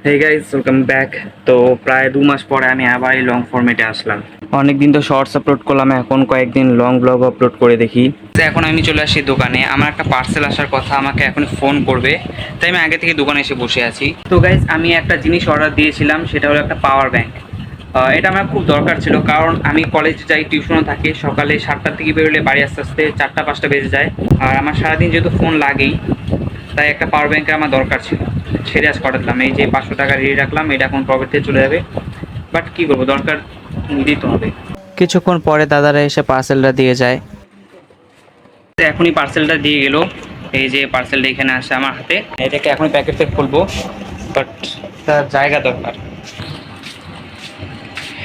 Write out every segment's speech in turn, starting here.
Hey guys, welcome back. তো প্রায় 2 মাস পরে আমি আবার এই লং ফরম্যাটে আসলাম। অনেকদিন তো শর্টস আপলোড করলাম, এখন কয়েকদিন লং ব্লগ আপলোড করে দেখি। তো এখন আমি চলে আসি দোকানে। আমার একটা পার্সেল আসার কথা, আমাকে এখন ফোন করবে, তাই আমি আগে থেকে দোকানে এসে বসে আছি। তো গাইস, আমি একটা জিনিস অর্ডার দিয়েছিলাম, সেটা হলো একটা পাওয়ার ব্যাংক। এটা আমার খুব দরকার ছিল, কারণ আমি কলেজে যাই, টিউশনও থাকে। সকালে 7টার থেকে বেরোলে বাড়ি আস্তে আস্তে 4টা 5টা বেজে যায়। আর আমার সারাদিন যেহেতু ফোন লাগেই, তাই একটা পাওয়ার ব্যাংকের আমার দরকার ছিল। সেরে আজ করালাম। এই যে 500 টাকা রেডি রাখলাম, এটা এখন পকেট থেকে চলে যাবে, বাট কী করবো, দরকার দিতে হবে। কিছুক্ষণ পরে দাদারা এসে পার্সেলটা দিয়ে যায়। এখনই পার্সেলটা দিয়ে গেল। এই যে পার্সেলটা এখানে আসে আমার হাতে, এটাকে এখনই প্যাকেট থেকে খুলবো, বাট তার জায়গা দরকার।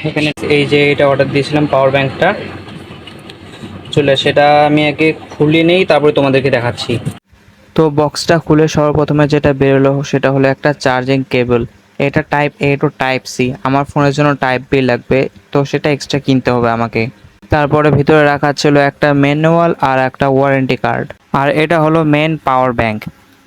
এখানে এই যে এটা অর্ডার দিয়েছিলাম পাওয়ার ব্যাংকটা, চলে সেটা আমি আগে খুলে নেই, তারপরে তোমাদেরকে দেখাচ্ছি। তো বক্সটা খুলে সর্বপ্রথমে যেটা বেরোলো সেটা হলো একটা চার্জিং কেবল। এটা টাইপ এ টু টাইপ সি। আমার ফোনের জন্য টাইপ বি লাগবে, তো সেটা এক্সট্রা কিনতে হবে আমাকে। তারপরে ভিতরে রাখা ছিল একটা ম্যানুয়াল আর একটা ওয়ারেন্টি কার্ড। আর এটা হলো মেন পাওয়ার ব্যাংক।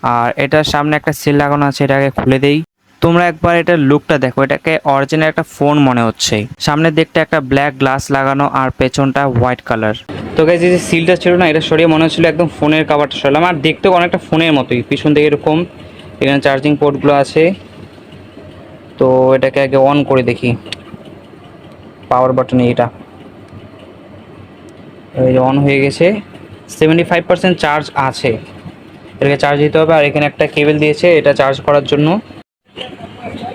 আর এটার সামনে একটা সিল লাগানো আছে, এটাকে খুলে দেই। তোমরা একবার এটার লুকটা দেখো, এটাকে অরিজিনাল একটা ফোন মনে হচ্ছে। সামনের দিকটা একটা ব্ল্যাক গ্লাস লাগানো আর পেছনটা হোয়াইট কালার। তো গাইস, এই যে সিলটা ছিল না, এটা সরিয়ে মনে হচ্ছিল একদম ফোনের কাভারটা সরালাম। আর দেখতেও অনেকটা ফোনের মতোই, পিছন থেকে এরকম। এখানে চার্জিং পোর্টগুলো আছে। তো এটাকে আগে অন করে দেখি, পাওয়ার বাটনে এটা এই যে অন হয়ে গেছে। 75% চার্জ আছে, এটাকে চার্জ দিতে হবে। আর এখানে একটা কেবল দিয়েছে এটা চার্জ করার জন্য।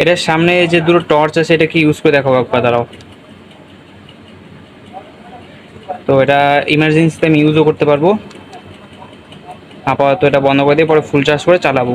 এটার সামনে যে দুটো টর্চ আছে, এটা কি ইউজ করে দেখো একবার, দাঁড়াও। তো এটা ইমার্জেন্সিতে আমি ইউজও করতে পারবো। আপাতত এটা বন্ধ করে দিয়ে পরে ফুল চার্জ করে চালাবো।